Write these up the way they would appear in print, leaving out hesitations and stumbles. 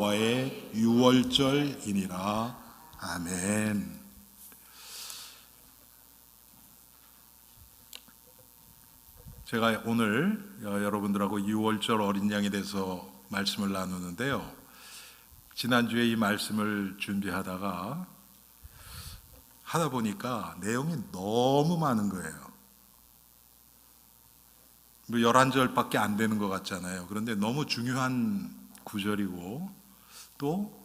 여호와의 유월절이니라. 아멘. 제가 오늘 여러분들하고 유월절 어린 양에 대해서 말씀을 나누는데요, 지난주에 이 말씀을 준비하다가 하다 보니까 내용이 너무 많은 거예요. 11절밖에 안 되는 것 같잖아요. 그런데 너무 중요한 구절이고 또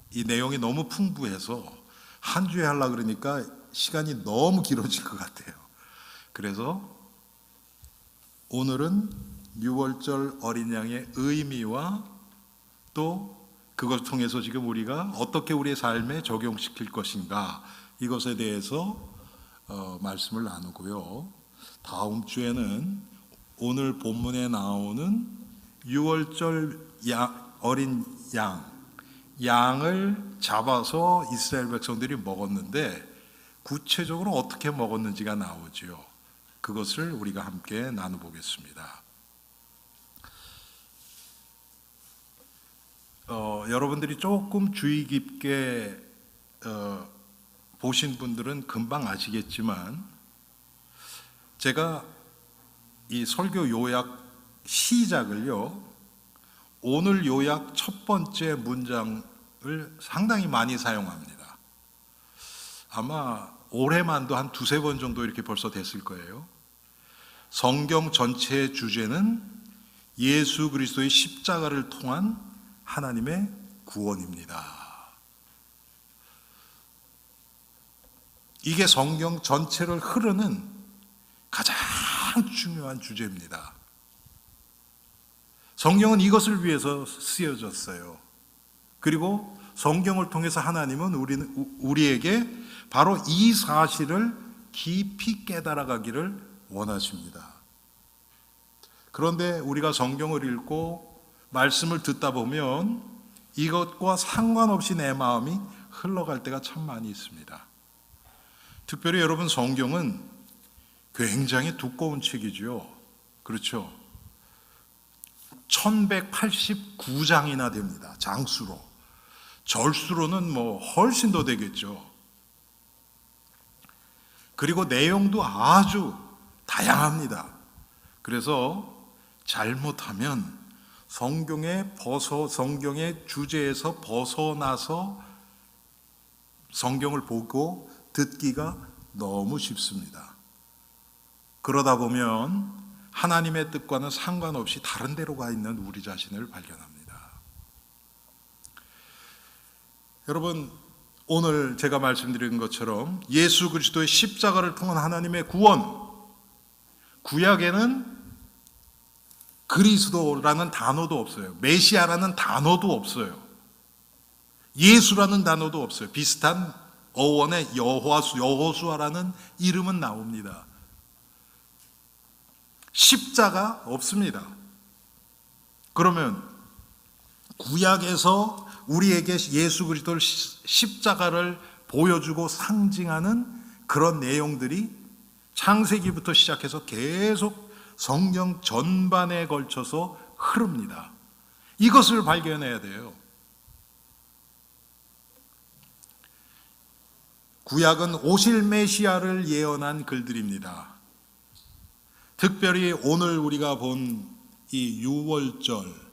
이 내용이 너무 풍부해서 한 주에 하려고 그러니까 시간이 너무 길어질 것 같아요. 그래서 오늘은 유월절 어린 양의 의미와 또 그것을 통해서 지금 우리가 어떻게 우리의 삶에 적용시킬 것인가, 이것에 대해서 말씀을 나누고요. 다음 주에는 오늘 본문에 나오는 유월절 어린 양을 잡아서 이스라엘 백성들이 먹었는데 구체적으로 어떻게 먹었는지가 나오죠. 그것을 우리가 함께 나눠보겠습니다. 여러분들이 조금 주의 깊게 보신 분들은 금방 아시겠지만, 제가 이 설교 요약 시작을요, 오늘 요약 첫 번째 문장을 상당히 많이 사용합니다. 아마 올해만도 한 두세 번 정도 이렇게 벌써 됐을 거예요. 성경 전체의 주제는 예수 그리스도의 십자가를 통한 하나님의 구원입니다. 이게 성경 전체를 흐르는 가장 중요한 주제입니다. 성경은 이것을 위해서 쓰여졌어요. 그리고 성경을 통해서 하나님은 우리에게 바로 이 사실을 깊이 깨달아가기를 원하십니다. 그런데 우리가 성경을 읽고 말씀을 듣다 보면 이것과 상관없이 내 마음이 흘러갈 때가 참 많이 있습니다. 특별히 여러분, 성경은 굉장히 두꺼운 책이죠. 그렇죠? 1189장이나 됩니다. 장수로. 절수로는 훨씬 더 되겠죠. 그리고 내용도 아주 다양합니다. 그래서 잘못하면 성경의 주제에서 벗어나서 성경을 보고 듣기가 너무 쉽습니다. 그러다 보면 하나님의 뜻과는 상관없이 다른 데로 가 있는 우리 자신을 발견합니다. 여러분, 오늘 제가 말씀드린 것처럼 예수 그리스도의 십자가를 통한 하나님의 구원, 구약에는 그리스도라는 단어도 없어요. 메시아라는 단어도 없어요. 예수라는 단어도 없어요. 비슷한 어원의 여호수아라는 이름은 나옵니다. 십자가 없습니다. 그러면 구약에서 우리에게 예수 그리스도의 십자가를 보여주고 상징하는 그런 내용들이 창세기부터 시작해서 계속 성경 전반에 걸쳐서 흐릅니다. 이것을 발견해야 돼요. 구약은 오실 메시아를 예언한 글들입니다. 특별히 오늘 우리가 본 이 유월절,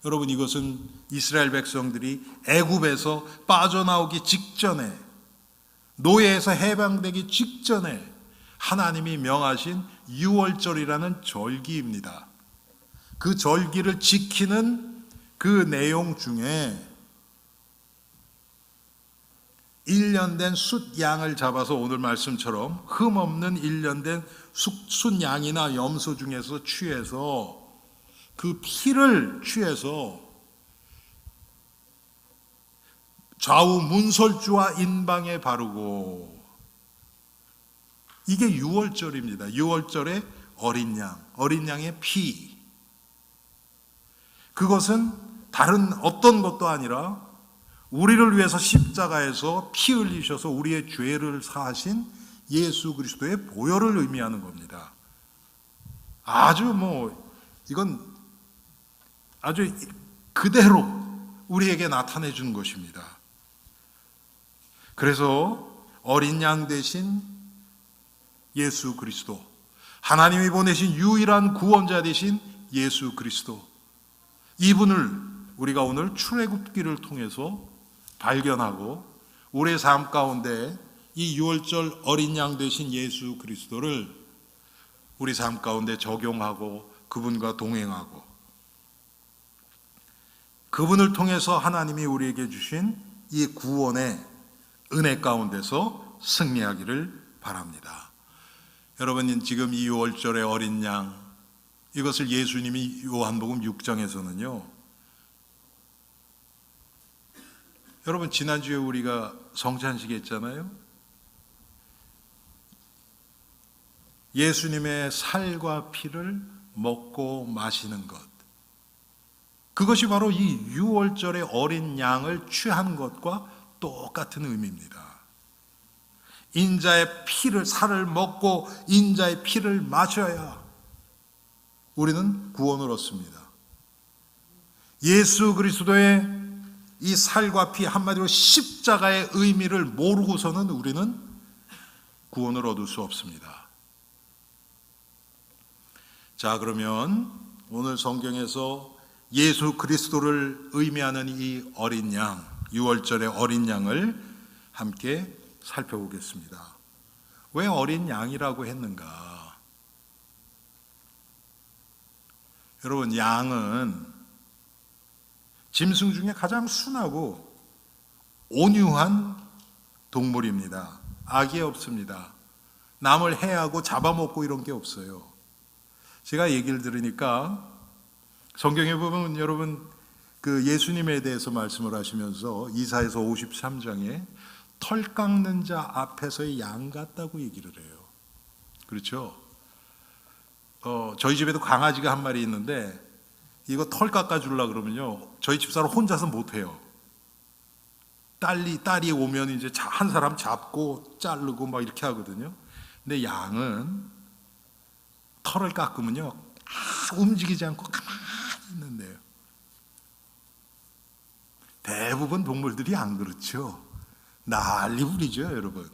여러분, 이것은 이스라엘 백성들이 애굽에서 빠져나오기 직전에, 노예에서 해방되기 직전에 하나님이 명하신 유월절이라는 절기입니다. 그 절기를 지키는 그 내용 중에 1년 된 숫양을 잡아서, 오늘 말씀처럼 흠없는 1년 된 숫양이나 염소 중에서 취해서 그 피를 취해서 좌우 문설주와 인방에 바르고, 이게 유월절입니다. 유월절의 어린 양의 피. 그것은 다른 어떤 것도 아니라 우리를 위해서 십자가에서 피 흘리셔서 우리의 죄를 사하신 예수 그리스도의 보혈을 의미하는 겁니다. 이건 아주 그대로 우리에게 나타내 주는 것입니다. 그래서 어린 양 대신 예수 그리스도, 하나님이 보내신 유일한 구원자 대신 예수 그리스도, 이분을 우리가 오늘 출애굽기를 통해서 발견하고 우리의 삶 가운데 이 유월절 어린 양 되신 예수 그리스도를 우리 삶 가운데 적용하고 그분과 동행하고 그분을 통해서 하나님이 우리에게 주신 이 구원의 은혜 가운데서 승리하기를 바랍니다. 여러분, 지금 이 유월절의 어린 양, 이것을 예수님이 요한복음 6장에서는요, 여러분 지난주에 우리가 성찬식 했잖아요. 예수님의 살과 피를 먹고 마시는 것, 그것이 바로 이 유월절의 어린 양을 취한 것과 똑같은 의미입니다. 인자의 피를, 살을 먹고 인자의 피를 마셔야 우리는 구원을 얻습니다. 예수 그리스도의 이 살과 피, 한마디로 십자가의 의미를 모르고서는 우리는 구원을 얻을 수 없습니다. 자, 그러면 오늘 성경에서 예수 그리스도를 의미하는 이 어린 양, 유월절의 어린 양을 함께 살펴보겠습니다. 왜 어린 양이라고 했는가? 여러분, 양은 짐승 중에 가장 순하고 온유한 동물입니다. 악이 없습니다. 남을 해하고 잡아먹고 이런 게 없어요. 제가 얘기를 들으니까 성경에 보면 여러분 그 예수님에 대해서 말씀을 하시면서 이사야서 53장에 털 깎는 자 앞에서의 양 같다고 얘기를 해요. 그렇죠? 저희 집에도 강아지가 한 마리 있는데 이거 털 깎아주려고 그러면요, 저희 집사람 혼자서 못해요. 딸이 오면 이제 한 사람 잡고 자르고 막 이렇게 하거든요. 근데 양은 털을 깎으면요, 움직이지 않고 가만히 있는데요. 대부분 동물들이 안 그렇죠. 난리 부리죠, 여러분.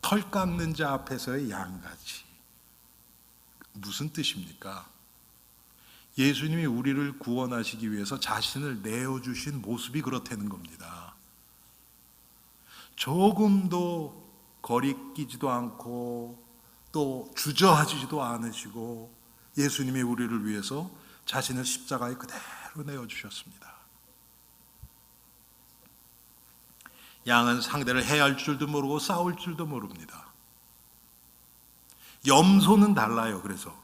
털 깎는 자 앞에서의 양같이. 무슨 뜻입니까? 예수님이 우리를 구원하시기 위해서 자신을 내어주신 모습이 그렇다는 겁니다. 조금도 거리끼지도 않고 또 주저하지도 않으시고 예수님이 우리를 위해서 자신을 십자가에 그대로 내어주셨습니다. 양은 상대를 해할 줄도 모르고 싸울 줄도 모릅니다. 염소는 달라요. 그래서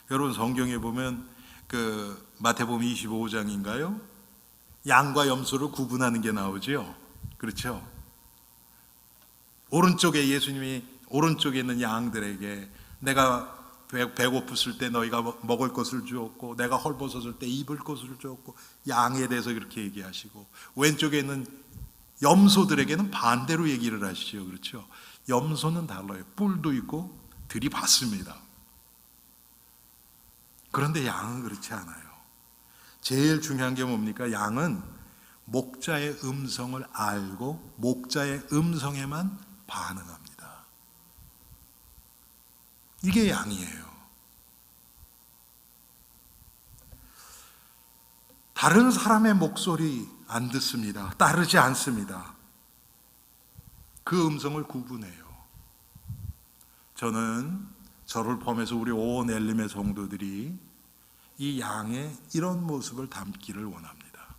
여러분 성경에 보면 그 마태복음 25장인가요? 양과 염소를 구분하는 게 나오죠. 그렇죠? 오른쪽에 예수님이 오른쪽에 있는 양들에게 내가 배고팠을 때 너희가 먹을 것을 주었고 내가 헐벗었을 때 입을 것을 주었고, 양에 대해서 그렇게 얘기하시고, 왼쪽에 있는 염소들에게는 반대로 얘기를 하시죠. 그렇죠? 염소는 달라요. 뿔도 있고 들이받습니다. 그런데 양은 그렇지 않아요. 제일 중요한 게 뭡니까? 양은 목자의 음성을 알고 목자의 음성에만 반응합니다. 이게 양이에요. 다른 사람의 목소리 안 듣습니다. 따르지 않습니다. 그 음성을 구분해요. 저를 포함해서 우리 온 엘림의 성도들이 이 양의 이런 모습을 담기를 원합니다.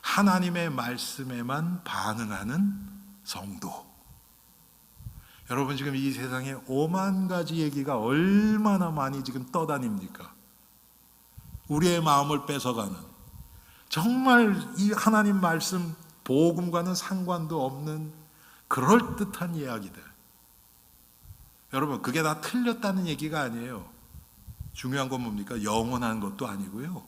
하나님의 말씀에만 반응하는 성도. 여러분, 지금 이 세상에 오만 가지 얘기가 얼마나 많이 지금 떠다닙니까? 우리의 마음을 뺏어가는, 정말 이 하나님 말씀 복음과는 상관도 없는 그럴듯한 이야기들. 여러분, 그게 다 틀렸다는 얘기가 아니에요. 중요한 건 뭡니까? 영원한 것도 아니고요.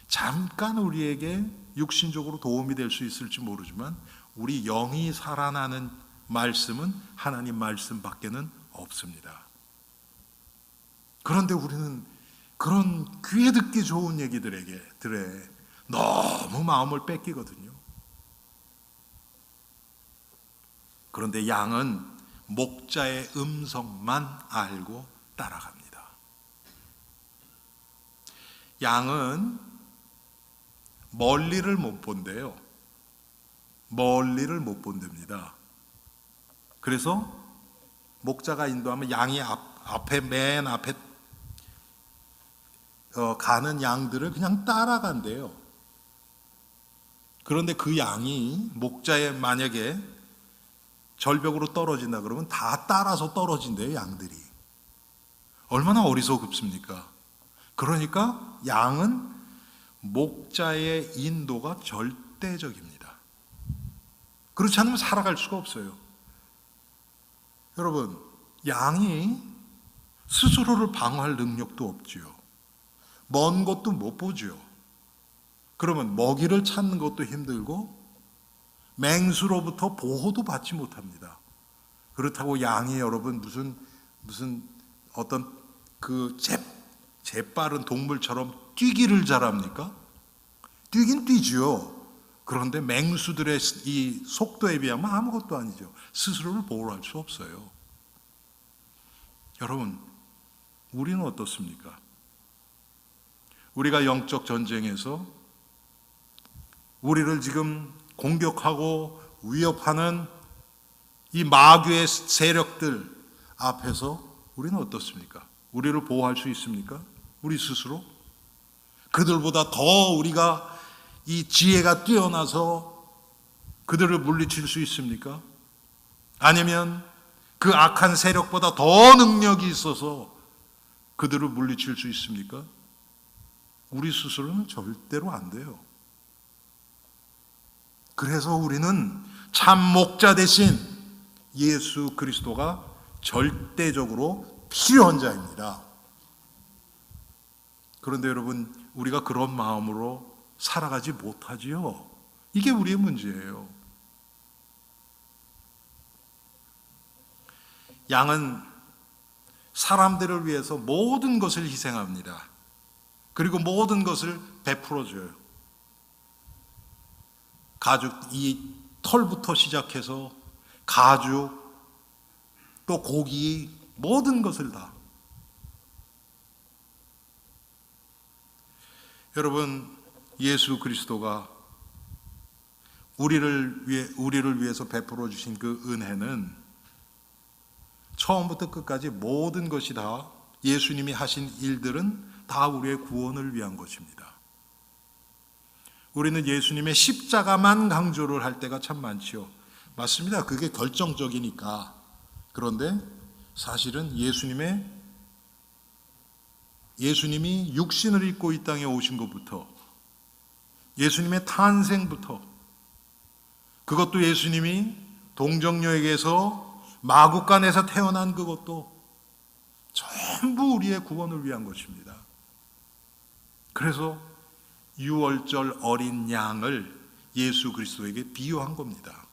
잠깐 우리에게 육신적으로 도움이 될 수 있을지 모르지만 우리 영이 살아나는 말씀은 하나님 말씀밖에는 없습니다. 그런데 우리는 그런 귀에 듣기 좋은 얘기들에 너무 마음을 뺏기거든요. 그런데 양은 목자의 음성만 알고 따라갑니다. 양은 멀리를 못 본대요. 멀리를 못 본답니다. 그래서 목자가 인도하면 양이 맨 앞에 가는 양들을 그냥 따라간대요. 그런데 그 양이 목자의 만약에 절벽으로 떨어진다 그러면 다 따라서 떨어진대요, 양들이. 얼마나 어리석습니까? 그러니까 양은 목자의 인도가 절대적입니다. 그렇지 않으면 살아갈 수가 없어요. 여러분, 양이 스스로를 방어할 능력도 없지요. 먼 곳도 못 보죠. 그러면 먹이를 찾는 것도 힘들고 맹수로부터 보호도 받지 못합니다. 그렇다고 양이 여러분 무슨 어떤 그 재빠른 동물처럼 뛰기를 잘합니까? 뛰긴 뛰지요. 그런데 맹수들의 이 속도에 비하면 아무것도 아니죠. 스스로를 보호할 수 없어요. 여러분, 우리는 어떻습니까? 우리가 영적 전쟁에서 우리를 지금 공격하고 위협하는 이 마귀의 세력들 앞에서 우리는 어떻습니까? 우리를 보호할 수 있습니까? 우리 스스로? 그들보다 더 우리가 이 지혜가 뛰어나서 그들을 물리칠 수 있습니까? 아니면 그 악한 세력보다 더 능력이 있어서 그들을 물리칠 수 있습니까? 우리 스스로는 절대로 안 돼요. 그래서 우리는 참 목자 대신 예수 그리스도가 절대적으로 필요한 자입니다. 그런데 여러분, 우리가 그런 마음으로 살아가지 못하지요. 이게 우리의 문제예요. 양은 사람들을 위해서 모든 것을 희생합니다. 그리고 모든 것을 베풀어줘요. 가죽, 이 털부터 시작해서 가죽, 또 고기, 모든 것을 다. 여러분, 예수 그리스도가 우리를 위해서 베풀어 주신 그 은혜는 처음부터 끝까지 모든 것이 다 예수님이 하신 일들은 다 우리의 구원을 위한 것입니다. 우리는 예수님의 십자가만 강조를 할 때가 참 많지요. 맞습니다. 그게 결정적이니까. 그런데 사실은 예수님이 육신을 입고 이 땅에 오신 것부터, 예수님의 탄생부터, 그것도 예수님이 동정녀에게서 마구간에서 태어난 그것도 전부 우리의 구원을 위한 것입니다. 그래서 유월절 어린 양을 예수 그리스도에게 비유한 겁니다.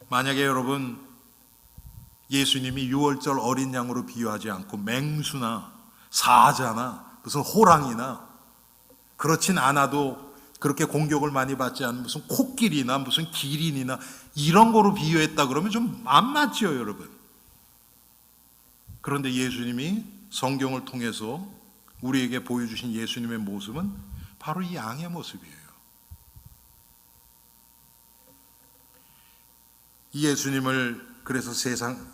만약에 여러분, 예수님이 유월절 어린 양으로 비유하지 않고 맹수나 사자나 무슨 호랑이나, 그렇진 않아도 그렇게 공격을 많이 받지 않는 무슨 코끼리나 무슨 기린이나 이런 거로 비유했다 그러면 좀 안 맞지요, 여러분. 그런데 예수님이 성경을 통해서 우리에게 보여주신 예수님의 모습은 바로 이 양의 모습이에요. 이 예수님을 그래서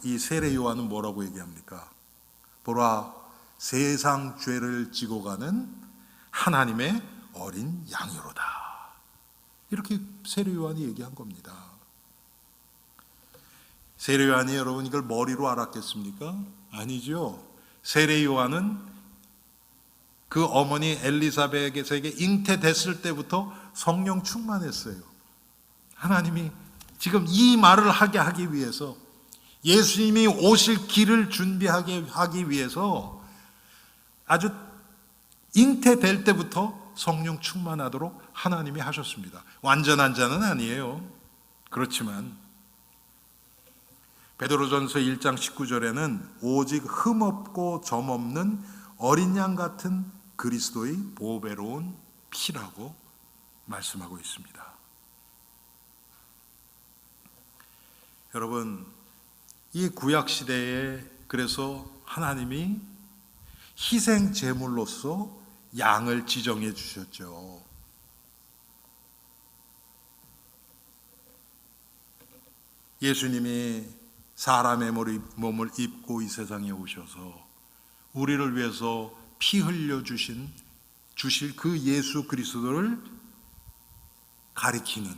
이 세례 요한은 뭐라고 얘기합니까? 보라, 세상 죄를 지고 가는 하나님의 어린 양이로다. 이렇게 세례 요한이 얘기한 겁니다. 세례 요한이 여러분 이걸 머리로 알았겠습니까? 아니죠. 세례 요한은 그 어머니 엘리사벳에게 잉태됐을 때부터 성령 충만했어요. 하나님이 지금 이 말을 하기 위해서, 예수님이 오실 길을 준비하게 하기 위해서 아주 잉태될 때부터 성령 충만하도록 하나님이 하셨습니다. 완전한 자는 아니에요. 그렇지만 베드로전서 1장 19절에는 오직 흠없고 점없는 어린 양 같은 그리스도의 보배로운 피라고 말씀하고 있습니다. 여러분, 이 구약 시대에 그래서 하나님이 희생 제물로서 양을 지정해 주셨죠. 예수님이 사람의 몸을 입고 이 세상에 오셔서 우리를 위해서 피 흘려 주실 그 예수 그리스도를 가리키는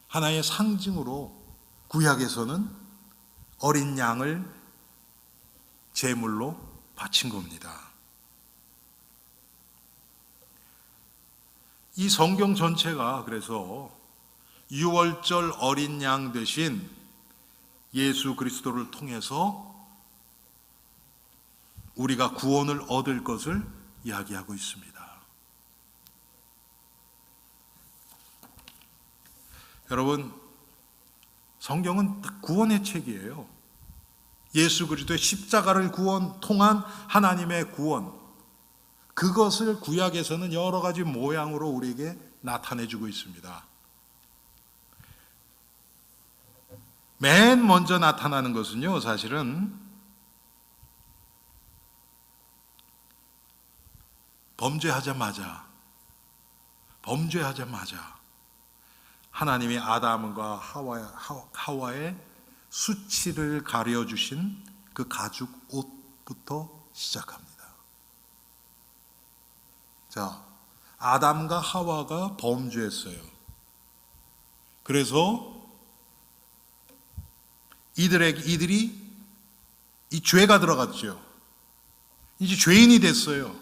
하나의 상징으로 구약에서는 어린 양을 제물로 바친 겁니다. 이 성경 전체가 그래서 유월절 어린 양 대신 예수 그리스도를 통해서 우리가 구원을 얻을 것을 이야기하고 있습니다. 여러분, 성경은 구원의 책이에요. 예수 그리스도의 십자가를 통한 하나님의 구원, 그것을 구약에서는 여러 가지 모양으로 우리에게 나타내주고 있습니다. 맨 먼저 나타나는 것은요, 사실은 범죄하자마자 하나님이 아담과 하와의 수치를 가려주신 그 가죽 옷부터 시작합니다. 자, 아담과 하와가 범죄했어요. 그래서 이들이 이 죄가 들어갔죠. 이제 죄인이 됐어요.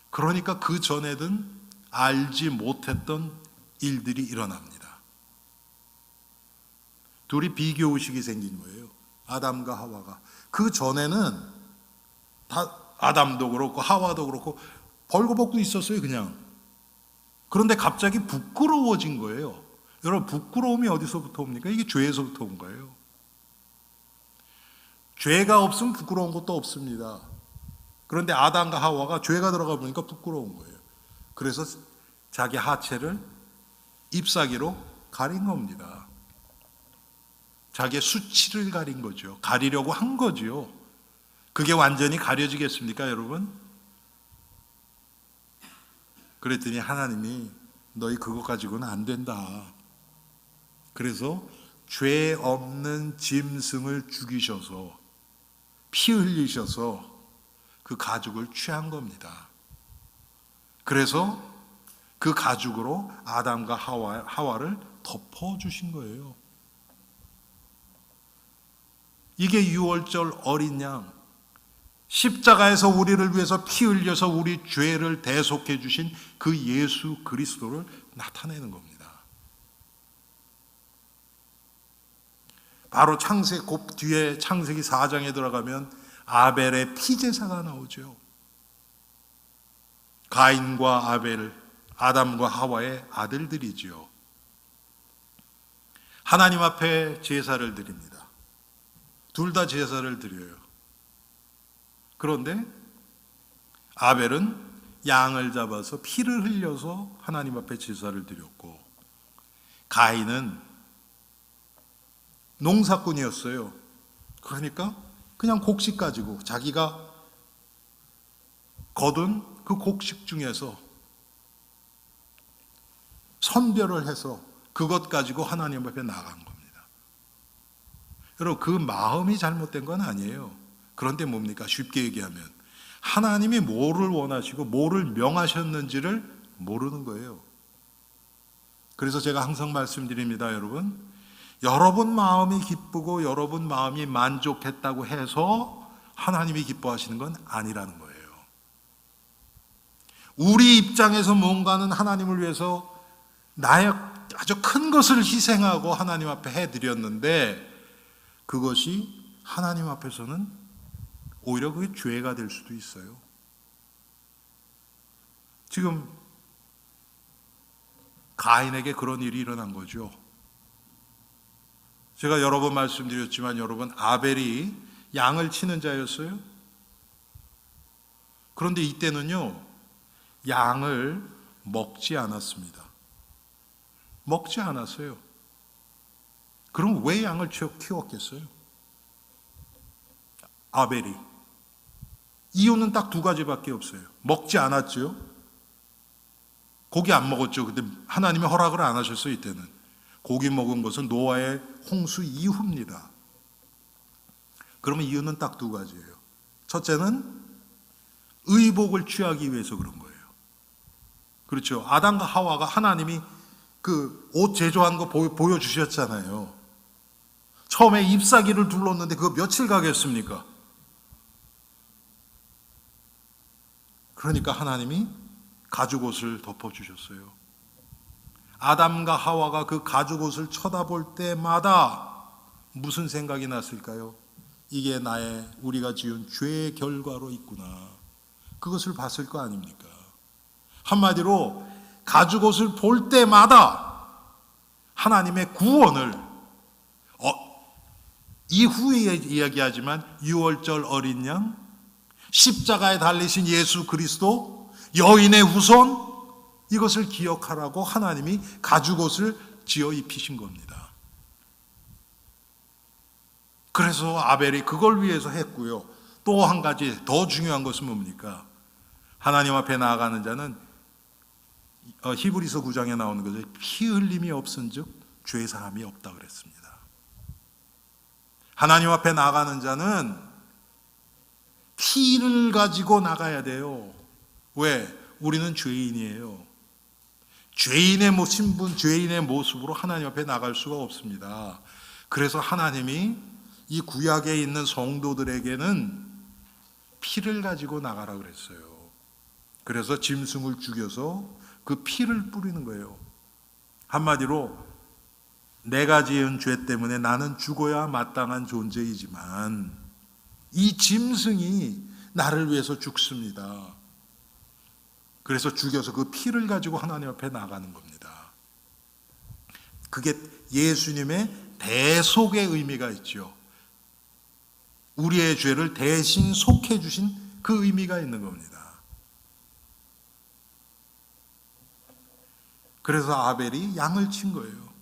그러니까 그 전에는 알지 못했던 일들이 일어납니다. 둘이 비교의식이 생긴 거예요. 아담과 하와가. 그 전에는 다 아담도 그렇고 하와도 그렇고 벌거벗고 있었어요, 그냥. 그런데 갑자기 부끄러워진 거예요. 여러분, 부끄러움이 어디서부터 옵니까? 이게 죄에서부터 온 거예요. 죄가 없으면 부끄러운 것도 없습니다. 그런데 아담과 하와가 죄가 들어가 보니까 부끄러운 거예요. 그래서 자기 하체를 잎사귀로 가린 겁니다. 자기의 수치를 가린 거죠. 가리려고 한 거죠. 그게 완전히 가려지겠습니까, 여러분? 그랬더니 하나님이 너희 그거 가지고는 안 된다. 그래서 죄 없는 짐승을 죽이셔서 피 흘리셔서 그 가죽을 취한 겁니다. 그래서 그 가죽으로 아담과 하와를 덮어주신 거예요. 이게 유월절 어린 양, 십자가에서 우리를 위해서 피 흘려서 우리 죄를 대속해 주신 그 예수 그리스도를 나타내는 겁니다. 바로 뒤에 창세기 4장에 들어가면 아벨의 피제사가 나오죠. 가인과 아벨, 아담과 하와의 아들들이지요. 하나님 앞에 제사를 드립니다. 둘 다 제사를 드려요. 그런데 아벨은 양을 잡아서 피를 흘려서 하나님 앞에 제사를 드렸고, 가인은 농사꾼이었어요. 그러니까 그냥 곡식 가지고 자기가 거둔 그 곡식 중에서 선별을 해서 그것 가지고 하나님 앞에 나간 겁니다. 여러분, 그 마음이 잘못된 건 아니에요. 그런데 뭡니까? 쉽게 얘기하면 하나님이 뭐를 원하시고 뭐를 명하셨는지를 모르는 거예요. 그래서 제가 항상 말씀드립니다, 여러분. 여러분 마음이 기쁘고 여러분 마음이 만족했다고 해서 하나님이 기뻐하시는 건 아니라는 거예요. 우리 입장에서 뭔가는 하나님을 위해서 나의 아주 큰 것을 희생하고 하나님 앞에 해드렸는데, 그것이 하나님 앞에서는 오히려 그게 죄가 될 수도 있어요. 지금 가인에게 그런 일이 일어난 거죠. 제가 여러 번 말씀드렸지만, 여러분, 아벨이 양을 치는 자였어요. 그런데 이때는요, 양을 먹지 않았습니다. 먹지 않았어요. 그럼 왜 양을 키웠겠어요? 아벨이. 이유는 딱 두 가지밖에 없어요. 먹지 않았죠. 고기 안 먹었죠. 근데 하나님이 허락을 안 하셨어요. 이때는. 고기 먹은 것은 노아의 홍수 이후입니다. 그러면 이유는 딱 두 가지예요. 첫째는 의복을 취하기 위해서 그런 거예요. 그렇죠. 아담과 하와가 하나님이 그 옷 제조한 거 보여주셨잖아요. 처음에 잎사귀를 둘렀는데 그거 며칠 가겠습니까? 그러니까 하나님이 가죽옷을 덮어주셨어요. 아담과 하와가 그 가죽옷을 쳐다볼 때마다 무슨 생각이 났을까요? 이게 우리가 지은 죄의 결과로 있구나. 그것을 봤을 거 아닙니까? 한마디로 가죽옷을 볼 때마다 하나님의 구원을 이후에 이야기하지만 6월절 어린 양, 십자가에 달리신 예수 그리스도, 여인의 후손, 이것을 기억하라고 하나님이 가죽옷을 지어 입히신 겁니다. 그래서 아벨이 그걸 위해서 했고요. 또 한 가지 더 중요한 것은 뭡니까? 하나님 앞에 나아가는 자는 히브리서 9장에 나오는 거죠. 피 흘림이 없은즉 죄 사함이 없다 그랬습니다. 하나님 앞에 나아가는 자는 피를 가지고 나가야 돼요. 왜? 우리는 죄인이에요. 죄인의 신분, 죄인의 모습으로 하나님 앞에 나갈 수가 없습니다. 그래서 하나님이 이 구약에 있는 성도들에게는 피를 가지고 나가라 그랬어요. 그래서 짐승을 죽여서 그 피를 뿌리는 거예요. 한마디로 내가 지은 죄 때문에 나는 죽어야 마땅한 존재이지만 이 짐승이 나를 위해서 죽습니다. 그래서 죽여서 그 피를 가지고 하나님 앞에 나가는 겁니다. 그게 예수님의 대속의 의미가 있죠. 우리의 죄를 대신 속해 주신 그 의미가 있는 겁니다. 그래서 아벨이 양을 친 거예요.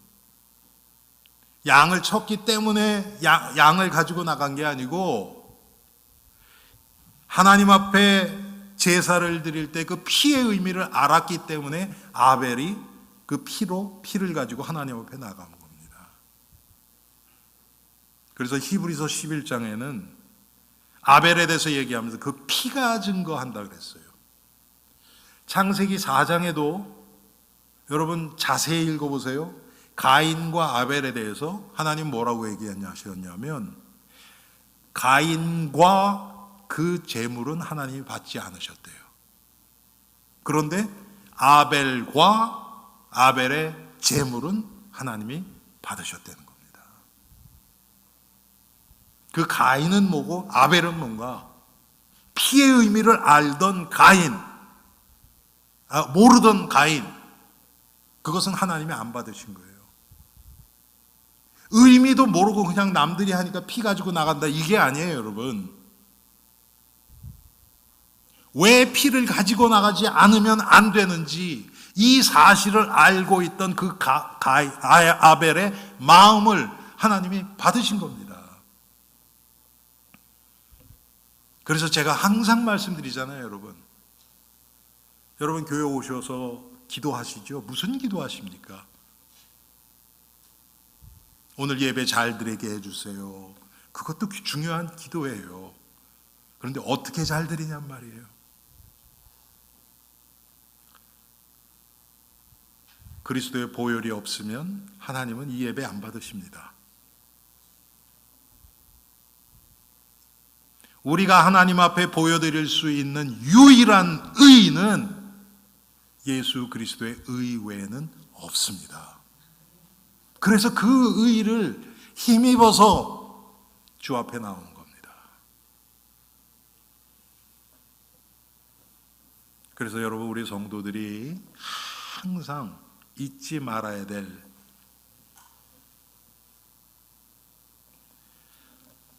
양을 쳤기 때문에 양을 가지고 나간 게 아니고 하나님 앞에 제사를 드릴 때 그 피의 의미를 알았기 때문에 아벨이 그 피를 가지고 하나님 앞에 나간 겁니다. 그래서 히브리서 11장에는 아벨에 대해서 얘기하면서 그 피가 증거한다 그랬어요. 창세기 4장에도 여러분 자세히 읽어보세요. 가인과 아벨에 대해서 하나님 뭐라고 얘기하셨냐면 가인과 그 제물은 하나님이 받지 않으셨대요. 그런데 아벨과 아벨의 제물은 하나님이 받으셨다는 겁니다. 그 가인은 뭐고 아벨은 뭔가? 피의 의미를 알던 가인, 모르던 가인, 그것은 하나님이 안 받으신 거예요. 의미도 모르고 그냥 남들이 하니까 피 가지고 나간다, 이게 아니에요, 여러분. 왜 피를 가지고 나가지 않으면 안 되는지 이 사실을 알고 있던 그 아벨의 마음을 하나님이 받으신 겁니다. 그래서 제가 항상 말씀드리잖아요, 여러분. 여러분 교회 오셔서 기도하시죠? 무슨 기도하십니까? 오늘 예배 잘 드리게 해주세요. 그것도 중요한 기도예요. 그런데 어떻게 잘 드리냔 말이에요. 그리스도의 보혈이 없으면 하나님은 이 예배 안 받으십니다. 우리가 하나님 앞에 보여드릴 수 있는 유일한 의는 예수 그리스도의 의 외에는 없습니다. 그래서 그 의를 힘입어서 주 앞에 나오는 겁니다. 그래서 여러분, 우리 성도들이 항상 잊지 말아야 될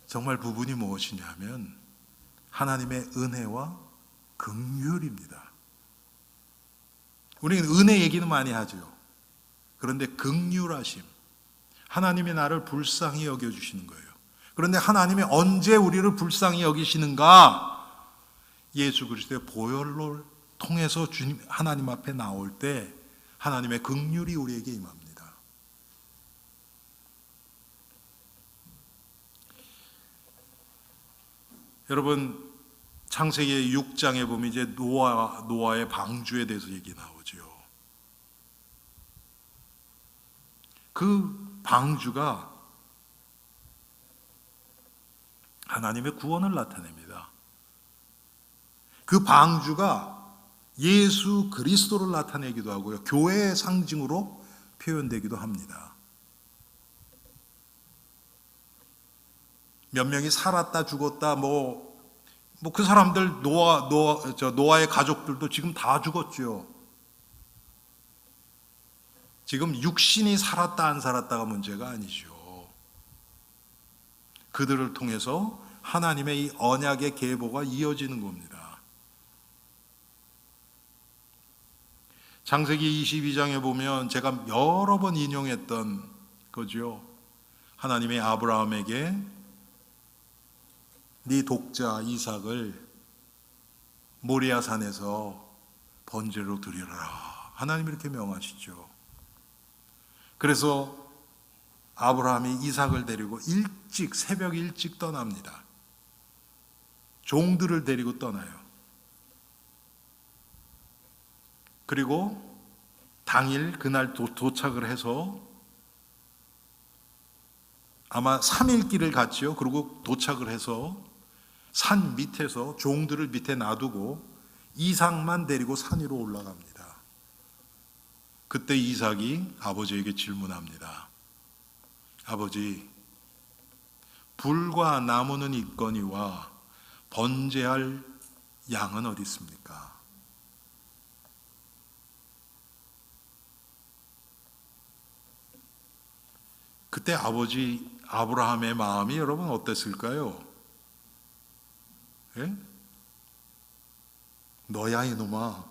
정말 부분이 무엇이냐면 하나님의 은혜와 긍휼입니다. 우리는 은혜 얘기는 많이 하죠. 그런데 긍휼하심, 하나님이 나를 불쌍히 여겨주시는 거예요. 그런데 하나님이 언제 우리를 불쌍히 여기시는가? 예수 그리스도의 보혈을 통해서 주님 하나님 앞에 나올 때 하나님의 긍휼이 우리에게 임합니다. 여러분, 창세기 6장에 보면 이제 노아의 방주에 대해서 얘기 나오죠. 그 방주가 하나님의 구원을 나타냅니다. 그 방주가 예수 그리스도를 나타내기도 하고요, 교회의 상징으로 표현되기도 합니다. 몇 명이 살았다 죽었다 그 사람들 노아의 가족들도 지금 다 죽었죠. 지금 육신이 살았다 안 살았다가 문제가 아니죠. 그들을 통해서 하나님의 이 언약의 계보가 이어지는 겁니다. 창세기 22장에 보면 제가 여러 번 인용했던 거죠. 하나님의 아브라함에게 네 독자 이삭을 모리아 산에서 번제로 드리라. 하나님이 이렇게 명하시죠. 그래서 아브라함이 이삭을 데리고 새벽 일찍 떠납니다. 종들을 데리고 떠나요. 그리고 당일 그날 도착을 해서 아마 3일 길을 갔지요. 그리고 도착을 해서 산 밑에서 종들을 밑에 놔두고 이삭만 데리고 산 위로 올라갑니다. 그때 이삭이 아버지에게 질문합니다. 아버지, 불과 나무는 있거니와 번제할 양은 어디 있습니까? 그때 아버지 아브라함의 마음이 여러분 어땠을까요? 예? 너야 이놈아,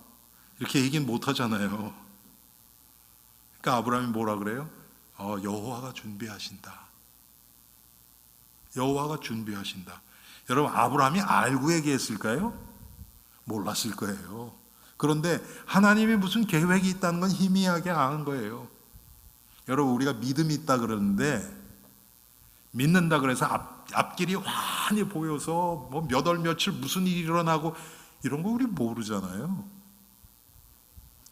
이렇게 얘기는 못하잖아요. 그러니까 아브라함이 뭐라 그래요? 여호와가 준비하신다. 여호와가 준비하신다. 여러분, 아브라함이 알고 얘기했을까요? 몰랐을 거예요. 그런데 하나님이 무슨 계획이 있다는 건 희미하게 아는 거예요. 여러분, 우리가 믿음이 있다 그러는데 믿는다 그래서 앞길이 환히 보여서 몇 월 며칠 무슨 일이 일어나고 이런 거 우리 모르잖아요.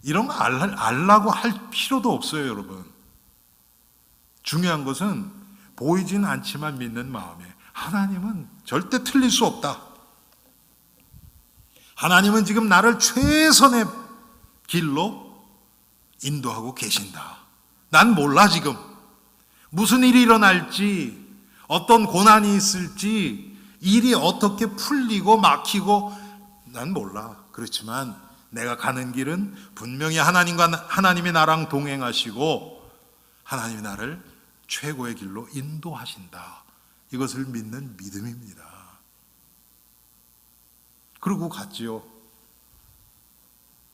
이런 거 알라고 할 필요도 없어요, 여러분. 중요한 것은 보이지는 않지만 믿는 마음에 하나님은 절대 틀릴 수 없다. 하나님은 지금 나를 최선의 길로 인도하고 계신다. 난 몰라 지금. 무슨 일이 일어날지, 어떤 고난이 있을지, 일이 어떻게 풀리고 막히고 난 몰라. 그렇지만 내가 가는 길은 분명히 하나님이 나랑 동행하시고 하나님이 나를 최고의 길로 인도하신다. 이것을 믿는 믿음입니다. 그러고 갔지요.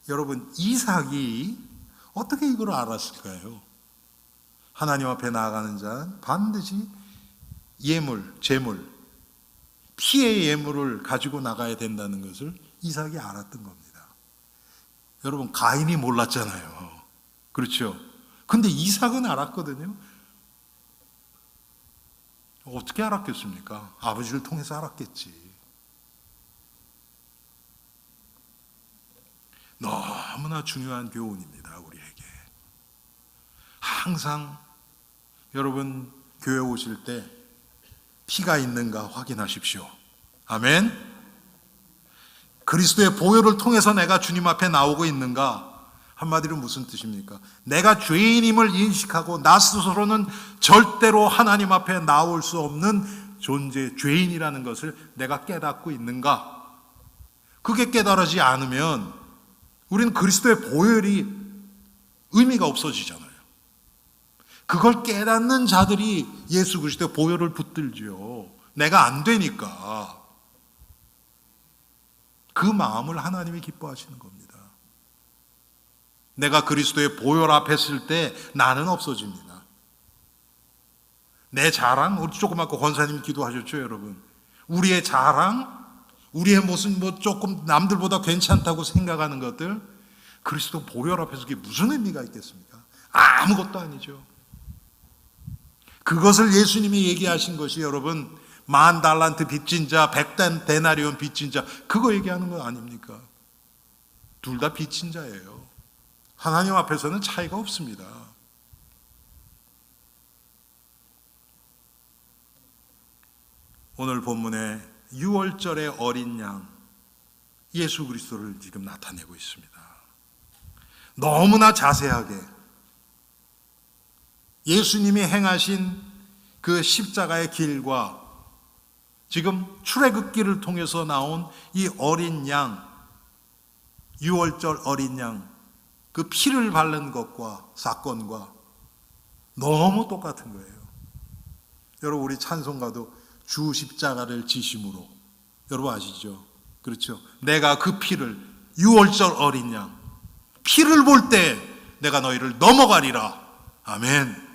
여러분, 이삭이 어떻게 이걸 알았을까요? 하나님 앞에 나아가는 자는 반드시 제물, 피의 예물을 가지고 나가야 된다는 것을 이삭이 알았던 겁니다. 여러분, 가인이 몰랐잖아요. 그렇죠? 근데 이삭은 알았거든요. 어떻게 알았겠습니까? 아버지를 통해서 알았겠지. 너무나 중요한 교훈입니다, 우리에게. 항상 여러분 교회 오실 때 피가 있는가 확인하십시오. 아멘. 그리스도의 보혈을 통해서 내가 주님 앞에 나오고 있는가? 한마디로 무슨 뜻입니까? 내가 죄인임을 인식하고 나 스스로는 절대로 하나님 앞에 나올 수 없는 존재, 죄인이라는 것을 내가 깨닫고 있는가? 그게 깨달아지지 않으면 우리는 그리스도의 보혈이 의미가 없어지잖아요. 그걸 깨닫는 자들이 예수 그리스도의 보혈을 붙들죠. 내가 안 되니까. 그 마음을 하나님이 기뻐하시는 겁니다. 내가 그리스도의 보혈 앞에 설 때 나는 없어집니다. 내 자랑, 우리 조그맣고 권사님 기도하셨죠, 여러분. 우리의 자랑, 우리의 무슨 조금 남들보다 괜찮다고 생각하는 것들, 그리스도 보혈 앞에서 그게 무슨 의미가 있겠습니까? 아무것도 아니죠. 그것을 예수님이 얘기하신 것이 여러분 10,000달란트 빚진 자, 100데나리온 빚진 자, 그거 얘기하는 거 아닙니까? 둘 다 빚진 자예요. 하나님 앞에서는 차이가 없습니다. 오늘 본문에 6월절의 어린 양 예수 그리스도를 지금 나타내고 있습니다. 너무나 자세하게 예수님이 행하신 그 십자가의 길과 지금 출애굽기를 통해서 나온 이 어린 양, 6월절 어린 양, 그 피를 바른 것과 사건과 너무 똑같은 거예요. 여러분, 우리 찬송가도 주 십자가를 지심으로, 여러분 아시죠? 그렇죠? 내가 그 피를, 6월절 어린 양, 피를 볼 때 내가 너희를 넘어가리라. 아멘.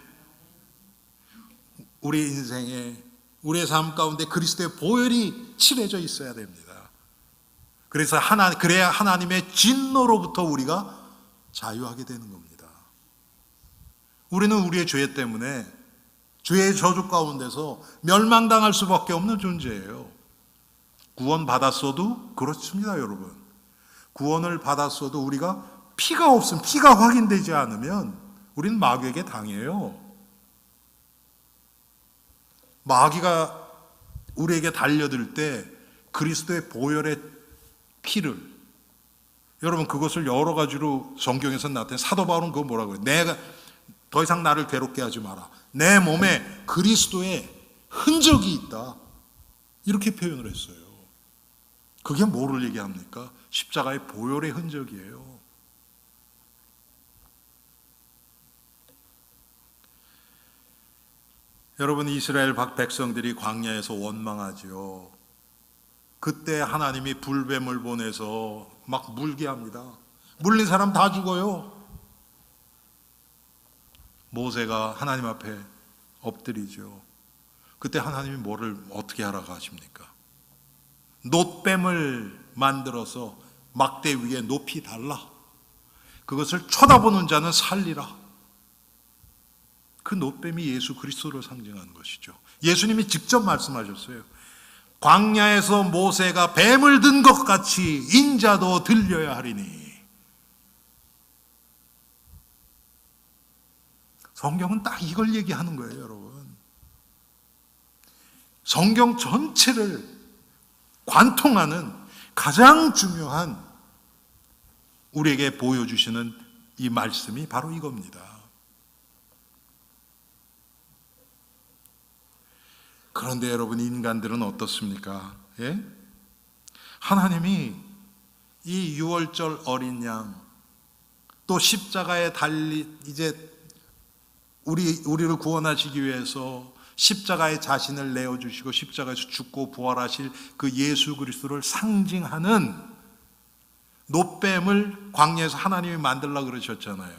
우리 인생에, 우리의 삶 가운데 그리스도의 보혈이 칠해져 있어야 됩니다. 그래서 그래야 하나님의 진노로부터 우리가 자유하게 되는 겁니다. 우리는 우리의 죄 때문에 죄의 저주 가운데서 멸망당할 수밖에 없는 존재예요. 구원 받았어도 그렇습니다, 여러분. 구원을 받았어도 우리가 피가 없으면, 피가 확인되지 않으면 우리는 마귀에게 당해요. 마귀가 우리에게 달려들 때 그리스도의 보혈의 피를, 여러분 그것을 여러 가지로 성경에서 나타내. 사도 바울은 그거 뭐라고 해요? 내가 더 이상 나를 괴롭게 하지 마라. 내 몸에 그리스도의 흔적이 있다. 이렇게 표현을 했어요. 그게 뭐를 얘기합니까? 십자가의 보혈의 흔적이에요. 여러분, 이스라엘 백성들이 광야에서 원망하지요. 그때 하나님이 불뱀을 보내서 막 물게 합니다. 물린 사람 다 죽어요. 모세가 하나님 앞에 엎드리죠. 그때 하나님이 뭐를 어떻게 하라고 하십니까? 놋뱀을 만들어서 막대 위에 높이 달라. 그것을 쳐다보는 자는 살리라. 그 놋뱀이 예수 그리스도를 상징하는 것이죠. 예수님이 직접 말씀하셨어요. 광야에서 모세가 뱀을 든 것 같이 인자도 들려야 하리니. 성경은 딱 이걸 얘기하는 거예요, 여러분. 성경 전체를 관통하는 가장 중요한 우리에게 보여주시는 이 말씀이 바로 이겁니다. 그런데 여러분, 인간들은 어떻습니까? 예? 하나님이 이 6월절 어린 양, 또 십자가에 이제 우리를 구원하시기 위해서 십자가에 자신을 내어주시고 십자가에서 죽고 부활하실 그 예수 그리스도를 상징하는 놋뱀을 광야에서 하나님이 만들려고 그러셨잖아요.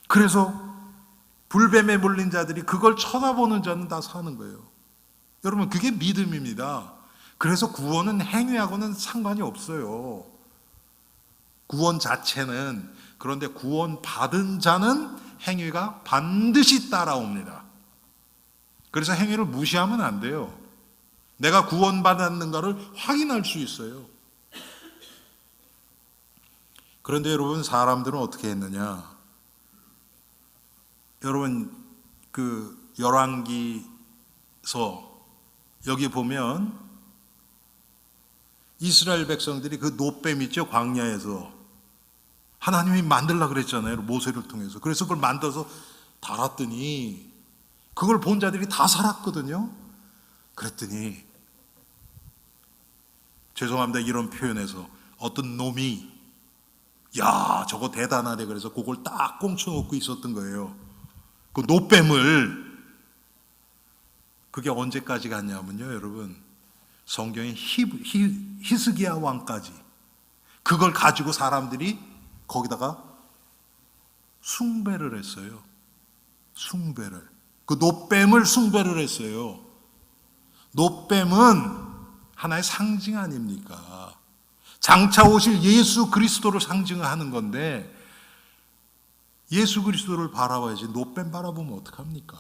그래서 불뱀에 물린 자들이 그걸 쳐다보는 자는 다 사는 거예요. 여러분, 그게 믿음입니다. 그래서 구원은 행위하고는 상관이 없어요. 구원 자체는, 그런데 구원 받은 자는 행위가 반드시 따라옵니다. 그래서 행위를 무시하면 안 돼요. 내가 구원받았는가를 확인할 수 있어요. 그런데 여러분, 사람들은 어떻게 했느냐? 여러분, 그 열왕기서 여기 보면 이스라엘 백성들이 그 놋뱀 있죠, 광야에서 하나님이 만들려고 그랬잖아요, 모세를 통해서. 그래서 그걸 만들어서 달았더니 그걸 본 자들이 다 살았거든요. 그랬더니, 죄송합니다, 이런 표현에서 어떤 놈이 야, 저거 대단하네 그래서 그걸 딱 꽁쳐놓고 있었던 거예요. 그 놋뱀을. 그게 언제까지 갔냐면요, 여러분, 성경에 히스기야 왕까지 그걸 가지고 사람들이 거기다가 숭배를 했어요. 숭배를. 그 놋뱀을 숭배를 했어요. 놋뱀은 하나의 상징 아닙니까? 장차 오실 예수 그리스도를 상징하는 건데 예수 그리스도를 바라봐야지 놋뱀 바라보면 어떡합니까?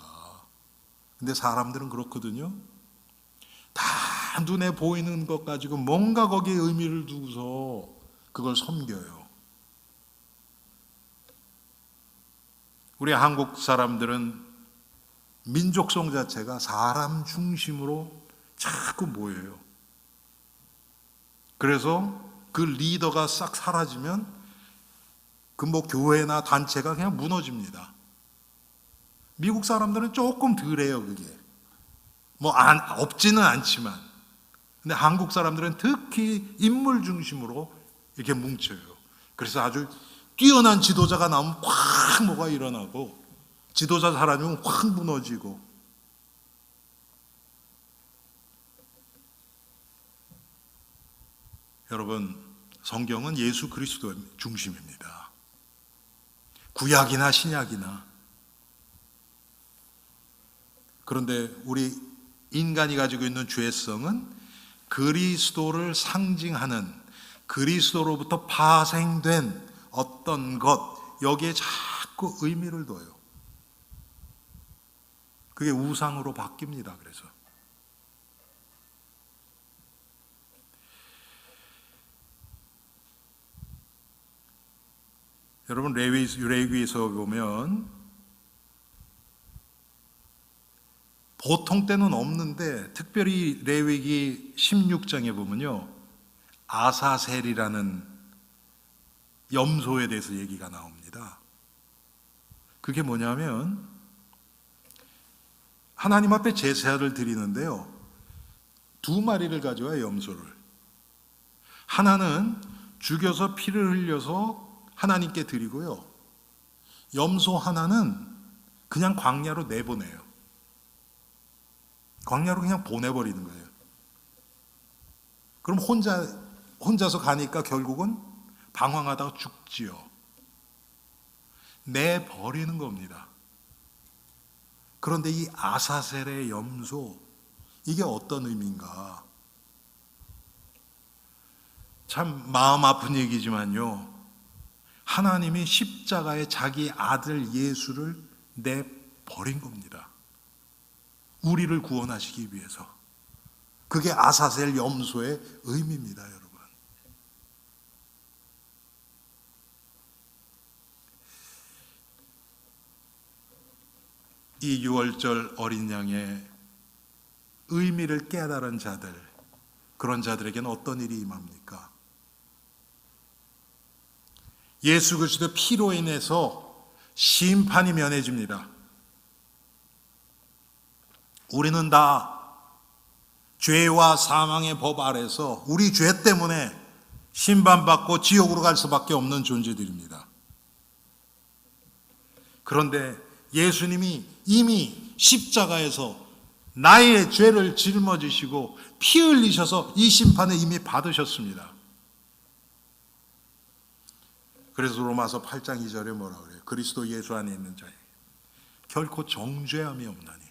근데 사람들은 그렇거든요. 다 눈에 보이는 것 가지고 뭔가 거기에 의미를 두고서 그걸 섬겨요. 우리 한국 사람들은 민족성 자체가 사람 중심으로 자꾸 모여요. 그래서 그 리더가 싹 사라지면 그 뭐 교회나 단체가 그냥 무너집니다. 미국 사람들은 조금 덜해요, 그게. 없지는 않지만. 근데 한국 사람들은 특히 인물 중심으로 이렇게 뭉쳐요. 그래서 아주 뛰어난 지도자가 나오면 확 뭐가 일어나고, 지도자 사라지면 확 무너지고. 여러분, 성경은 예수 그리스도 중심입니다. 구약이나 신약이나. 그런데 우리 인간이 가지고 있는 죄성은 그리스도를 상징하는 그리스도로부터 파생된 어떤 것, 여기에 자꾸 의미를 둬요. 그게 우상으로 바뀝니다. 그래서 여러분, 레위기에서 보면 보통 때는 없는데 특별히 레위기 16장에 보면요, 아사셀이라는 염소에 대해서 얘기가 나옵니다. 그게 뭐냐면 하나님 앞에 제사를 드리는데요, 두 마리를 가져와요. 염소를 하나는 죽여서 피를 흘려서 하나님께 드리고요, 염소 하나는 그냥 광야로 내보내요. 광야로 그냥 보내버리는 거예요. 그럼 혼자서 가니까 결국은 방황하다가 죽지요. 내버리는 겁니다. 그런데 이 아사셀의 염소, 이게 어떤 의미인가? 참 마음 아픈 얘기지만요, 하나님이 십자가에 자기 아들 예수를 내버린 겁니다. 우리를 구원하시기 위해서. 그게 아사셀 염소의 의미입니다, 여러분. 이 유월절 어린 양의 의미를 깨달은 자들, 그런 자들에게는 어떤 일이 임합니까? 예수 그리스도의 피로 인해서 심판이 면해집니다. 우리는 다 죄와 사망의 법 아래서 우리 죄 때문에 심판받고 지옥으로 갈 수밖에 없는 존재들입니다. 그런데 예수님이 이미 십자가에서 나의 죄를 짊어지시고 피 흘리셔서 이 심판을 이미 받으셨습니다. 그래서 로마서 8장 2절에 뭐라 그래요? 그리스도 예수 안에 있는 자에게 결코 정죄함이 없나니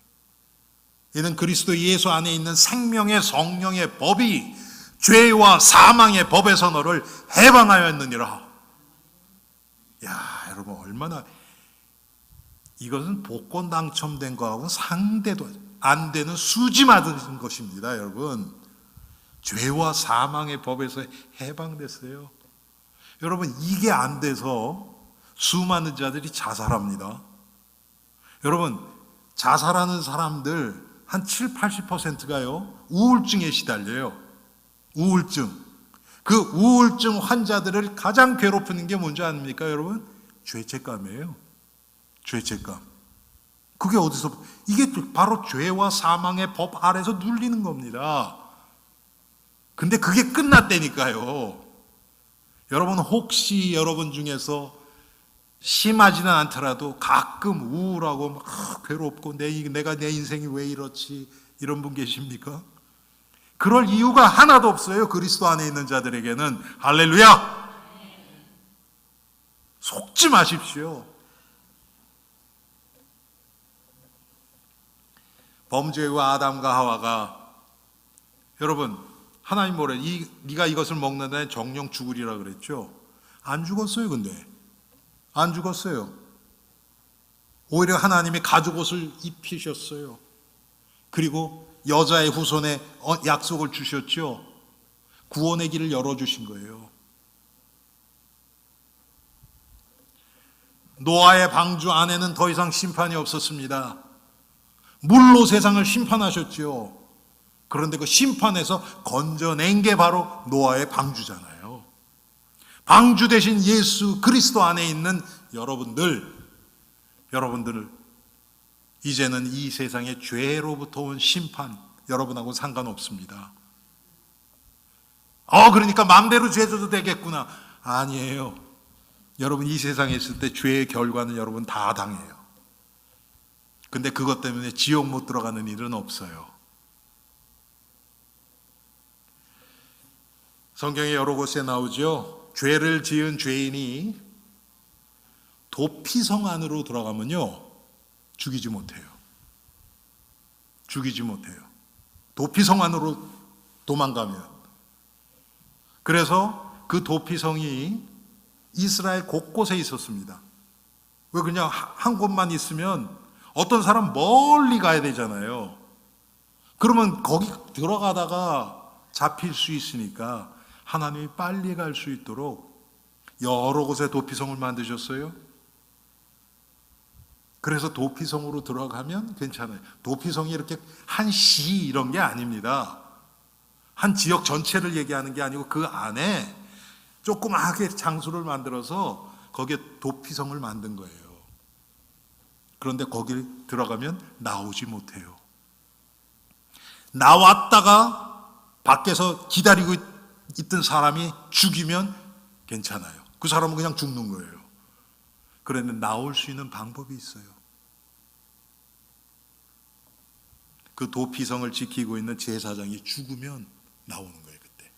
이는 그리스도 예수 안에 있는 생명의 성령의 법이 죄와 사망의 법에서 너를 해방하였느니라. 야, 여러분, 얼마나, 이것은 복권 당첨된 거하고는 상대도 안 되는 수지 맞은 것입니다, 여러분. 죄와 사망의 법에서 해방됐어요. 여러분, 이게 안 돼서 수많은 자들이 자살합니다. 여러분, 자살하는 사람들 한 7, 80%가요 우울증에 시달려요. 우울증. 그 우울증 환자들을 가장 괴롭히는 게 뭔지 아닙니까, 여러분? 죄책감이에요. 죄책감. 그게 어디서, 이게 바로 죄와 사망의 법 아래서 눌리는 겁니다. 근데 그게 끝났다니까요. 여러분, 혹시 여러분 중에서 심하지는 않더라도 가끔 우울하고 막 괴롭고 내가 내 인생이 왜 이렇지, 이런 분 계십니까? 그럴 이유가 하나도 없어요. 그리스도 안에 있는 자들에게는. 할렐루야! 속지 마십시오. 범죄와 아담과 하와가, 여러분, 하나님 뭐래? 네가 이것을 먹는 데 정령 죽으리라 그랬죠? 안 죽었어요. 근데 안 죽었어요. 오히려 하나님이 가죽옷을 입히셨어요. 그리고 여자의 후손에 약속을 주셨죠. 구원의 길을 열어주신 거예요. 노아의 방주 안에는 더 이상 심판이 없었습니다. 물로 세상을 심판하셨죠. 그런데 그 심판에서 건져낸 게 바로 노아의 방주잖아요. 방주 대신 예수 그리스도 안에 있는 여러분들 이제는 이 세상의 죄로부터 온 심판 여러분하고 상관없습니다. 그러니까 마음대로 죄 져도 되겠구나. 아니에요. 여러분 이 세상에 있을 때 죄의 결과는 여러분 다 당해요. 근데 그것 때문에 지옥 못 들어가는 일은 없어요. 성경에 여러 곳에 나오죠. 죄를 지은 죄인이 도피성 안으로 들어가면요, 죽이지 못해요. 죽이지 못해요. 도피성 안으로 도망가면. 그래서 그 도피성이 이스라엘 곳곳에 있었습니다. 왜 그냥 한 곳만 있으면 어떤 사람 멀리 가야 되잖아요. 그러면 거기 들어가다가 잡힐 수 있으니까 하나님이 빨리 갈 수 있도록 여러 곳에 도피성을 만드셨어요. 그래서 도피성으로 들어가면 괜찮아요. 도피성이 이렇게 한 시 이런 게 아닙니다. 한 지역 전체를 얘기하는 게 아니고 그 안에 조그맣게 장소를 만들어서 거기에 도피성을 만든 거예요. 그런데 거기 들어가면 나오지 못해요. 나왔다가 밖에서 기다리고 있던 사람이 죽이면 괜찮아요. 그 사람은 그냥 죽는 거예요. 그런데 나올 수 있는 방법이 있어요. 그 도피성을 지키고 있는 제사장이 죽으면 나오는 거예요. 그때.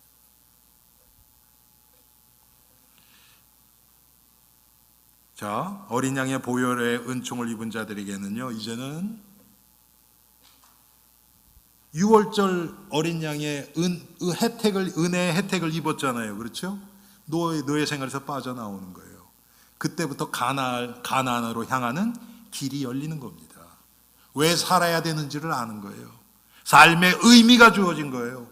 자, 어린 양의 보혈의 은총을 입은 자들에게는요, 이제는 6월절 어린 양의 은혜의 혜택을 입었잖아요. 그렇죠? 노예 생활에서 빠져나오는 거예요. 그때부터 가나안으로 향하는 길이 열리는 겁니다. 왜 살아야 되는지를 아는 거예요. 삶의 의미가 주어진 거예요.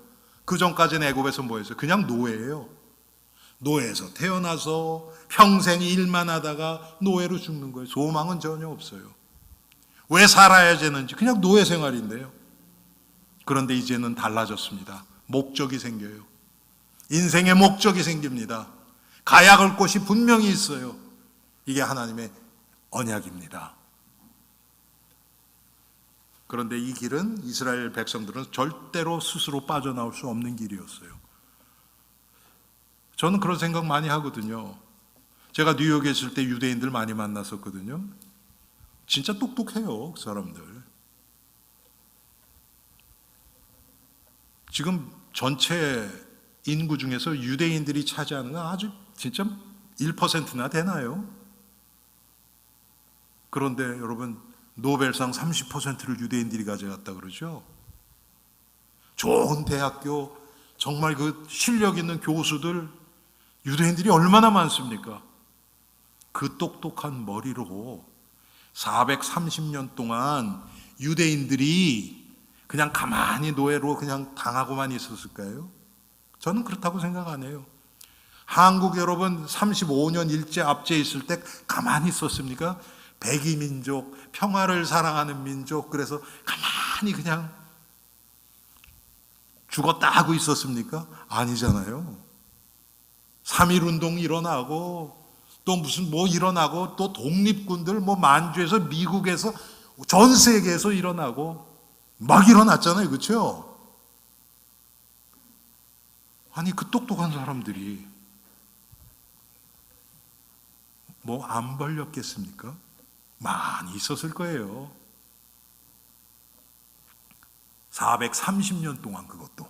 그 전까지는 애굽에서 뭐였어요? 그냥 노예예요. 노예에서 태어나서 평생 일만 하다가 노예로 죽는 거예요. 소망은 전혀 없어요. 왜 살아야 되는지 그냥 노예 생활인데요. 그런데 이제는 달라졌습니다. 목적이 생겨요. 인생의 목적이 생깁니다. 가야 할 곳이 분명히 있어요. 이게 하나님의 언약입니다. 그런데 이 길은 이스라엘 백성들은 절대로 스스로 빠져나올 수 없는 길이었어요. 저는 그런 생각 많이 하거든요. 제가 뉴욕에 있을 때 유대인들 많이 만났었거든요. 진짜 똑똑해요, 그 사람들. 지금 전체 인구 중에서 유대인들이 차지하는 건 아주 진짜 1%나 되나요? 그런데 여러분, 노벨상 30%를 유대인들이 가져갔다 그러죠. 좋은 대학교, 정말 그 실력 있는 교수들, 유대인들이 얼마나 많습니까? 그 똑똑한 머리로 430년 동안 유대인들이 그냥 가만히 노예로 그냥 당하고만 있었을까요? 저는 그렇다고 생각 안 해요. 한국 여러분 35년 일제 압제에 있을 때 가만히 있었습니까? 백이 민족, 평화를 사랑하는 민족, 그래서 가만히 그냥 죽었다 하고 있었습니까? 아니잖아요. 3.1운동 일어나고 또 무슨 뭐 일어나고 또 독립군들 뭐 만주에서 미국에서 전 세계에서 일어나고 막 일어났잖아요. 그렇죠? 아니 그 똑똑한 사람들이 뭐 안 벌렸겠습니까? 많이 있었을 거예요. 430년 동안 그것도.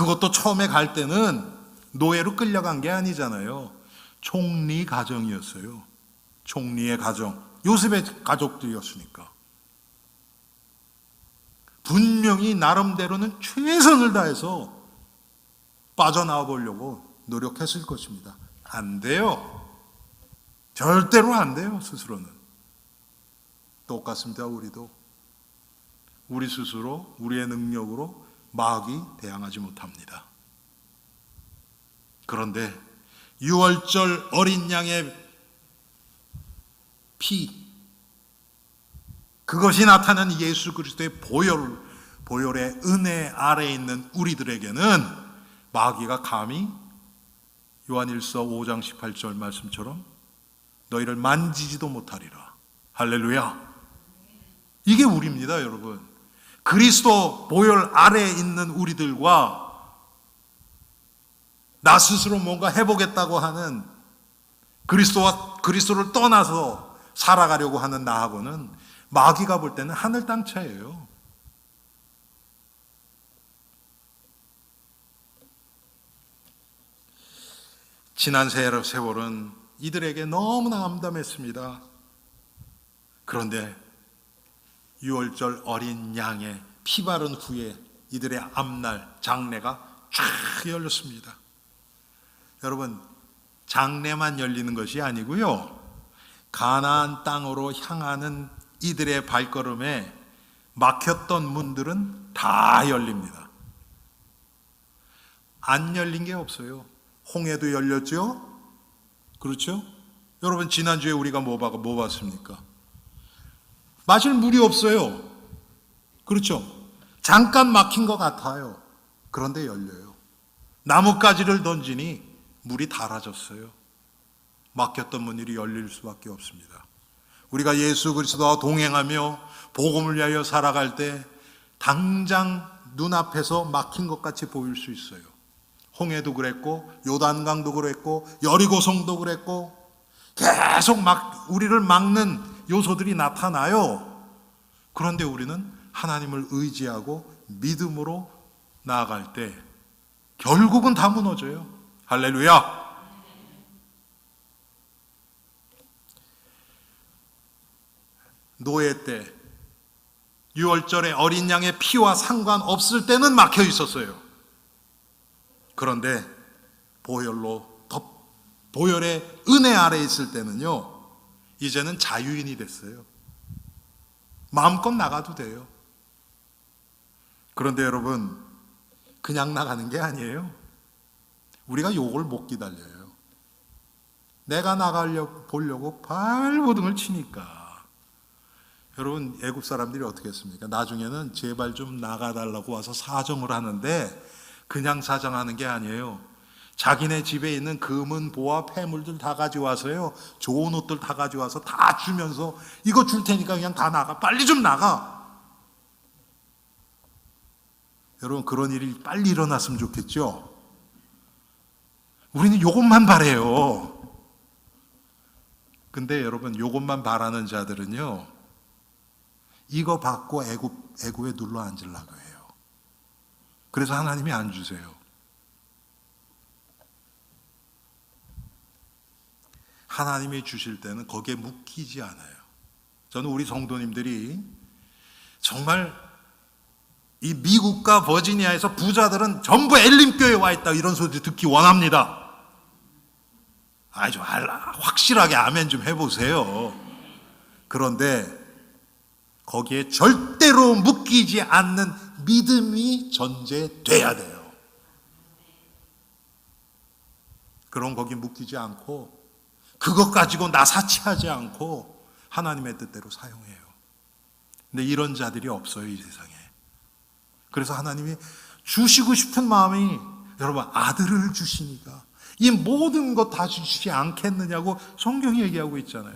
그것도 처음에 갈 때는 노예로 끌려간 게 아니잖아요. 총리 가정이었어요. 총리의 가정, 요셉의 가족들이었으니까. 분명히 나름대로는 최선을 다해서 빠져나와 보려고 노력했을 것입니다. 안 돼요. 절대로 안 돼요. 스스로는. 똑같습니다. 우리도. 우리 스스로 우리의 능력으로 마귀 대항하지 못합니다. 그런데 유월절 어린 양의 피, 그것이 나타나는 예수 그리스도의 보혈의 은혜 아래에 있는 우리들에게는 마귀가 감히 요한일서 5장 18절 말씀처럼 너희를 만지지도 못하리라. 할렐루야. 이게 우리입니다, 여러분. 그리스도 보혈 아래에 있는 우리들과 나 스스로 뭔가 해보겠다고 하는 그리스도를 떠나서 살아가려고 하는 나하고는 마귀가 볼 때는 하늘 땅 차이예요. 지난 세월은 이들에게 너무나 암담했습니다. 그런데 유월절 어린 양의 피 바른 후에 이들의 앞날 장래가 쫙 열렸습니다. 여러분, 장래만 열리는 것이 아니고요, 가나안 땅으로 향하는 이들의 발걸음에 막혔던 문들은 다 열립니다. 안 열린 게 없어요. 홍해도 열렸죠? 그렇죠? 여러분, 지난주에 우리가 뭐 봤습니까? 마실 물이 없어요. 그렇죠? 잠깐 막힌 것 같아요. 그런데 열려요. 나뭇가지를 던지니 물이 닳아졌어요. 막혔던 문이 열릴 수밖에 없습니다. 우리가 예수 그리스도와 동행하며 복음을 위하여 살아갈 때 당장 눈앞에서 막힌 것 같이 보일 수 있어요. 홍해도 그랬고 요단강도 그랬고 여리고성도 그랬고 계속 우리를 막는 요소들이 나타나요. 그런데 우리는 하나님을 의지하고 믿음으로 나아갈 때 결국은 다 무너져요. 할렐루야. 노예 때 유월절에 어린 양의 피와 상관없을 때는 막혀 있었어요. 그런데 보혈의 은혜 아래에 있을 때는요, 이제는 자유인이 됐어요. 마음껏 나가도 돼요. 그런데 여러분, 그냥 나가는 게 아니에요. 우리가 요걸 못 기다려요. 내가 보려고 발버둥을 치니까. 여러분, 애국 사람들이 어떻게 했습니까? 나중에는 제발 좀 나가달라고 와서 사정을 하는데 그냥 사정하는 게 아니에요. 자기네 집에 있는 금은 보화 폐물들 다 가져와서요, 좋은 옷들 다 가져와서 다 주면서 이거 줄 테니까 그냥 다 나가. 빨리 좀 나가. 여러분, 그런 일이 빨리 일어났으면 좋겠죠? 우리는 이것만 바라요. 근데 여러분, 이것만 바라는 자들은요, 이거 받고 애굽에 눌러 앉으려고 해요. 그래서 하나님이 안 주세요. 하나님이 주실 때는 거기에 묶이지 않아요. 저는 우리 성도님들이 정말 이 미국과 버지니아에서 부자들은 전부 엘림교회에 와 있다, 이런 소리 듣기 원합니다. 좀 확실하게 아멘 좀 해보세요. 그런데 거기에 절대로 묶이지 않는 믿음이 전제돼야 돼요. 그럼 거기 묶이지 않고 그것 가지고 나사치하지 않고 하나님의 뜻대로 사용해요. 근데 이런 자들이 없어요, 이 세상에. 그래서 하나님이 주시고 싶은 마음이, 여러분, 아들을 주시니까 이 모든 것 다 주시지 않겠느냐고 성경이 얘기하고 있잖아요.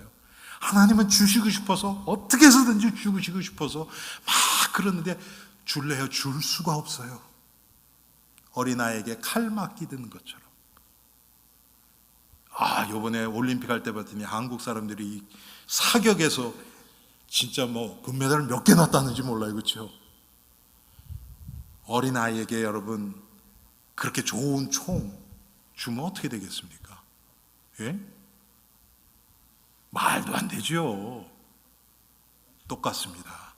하나님은 주시고 싶어서, 어떻게 해서든지 주시고 싶어서 막 그러는데 줄래요? 줄 수가 없어요. 어린아이에게 칼 맞기는 것처럼. 요번에 올림픽 할 때 봤더니 한국 사람들이 사격에서 진짜 금메달 몇 개 났다는지 몰라요. 그렇죠? 어린아이에게 여러분 그렇게 좋은 총 주면 어떻게 되겠습니까? 예? 말도 안 되죠. 똑같습니다.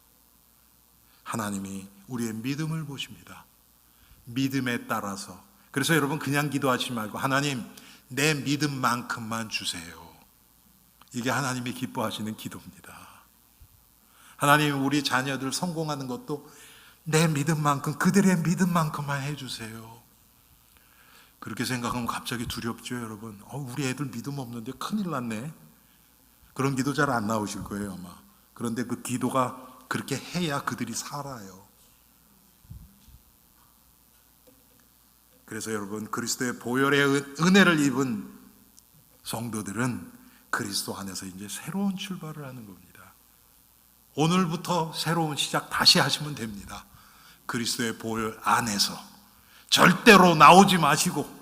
하나님이 우리의 믿음을 보십니다. 믿음에 따라서. 그래서 여러분 그냥 기도하지 말고 하나님 내 믿음만큼만 주세요. 이게 하나님이 기뻐하시는 기도입니다. 하나님 우리 자녀들 성공하는 것도 내 믿음만큼, 그들의 믿음만큼만 해주세요. 그렇게 생각하면 갑자기 두렵죠, 여러분. 우리 애들 믿음 없는데 큰일 났네. 그런 기도 잘 안 나오실 거예요, 아마. 그런데 그 기도가 그렇게 해야 그들이 살아요. 그래서 여러분, 그리스도의 보혈의 은혜를 입은 성도들은 그리스도 안에서 이제 새로운 출발을 하는 겁니다. 오늘부터 새로운 시작 다시 하시면 됩니다. 그리스도의 보혈 안에서 절대로 나오지 마시고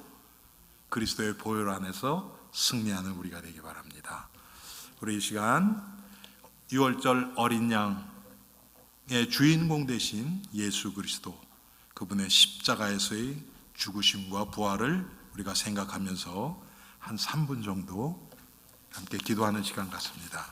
그리스도의 보혈 안에서 승리하는 우리가 되기 바랍니다. 우리 이 시간 유월절 어린 양의 주인공 되신 예수 그리스도, 그분의 십자가에서의 죽으심과 부활을 우리가 생각하면서 한 3분 정도 함께 기도하는 시간 같습니다.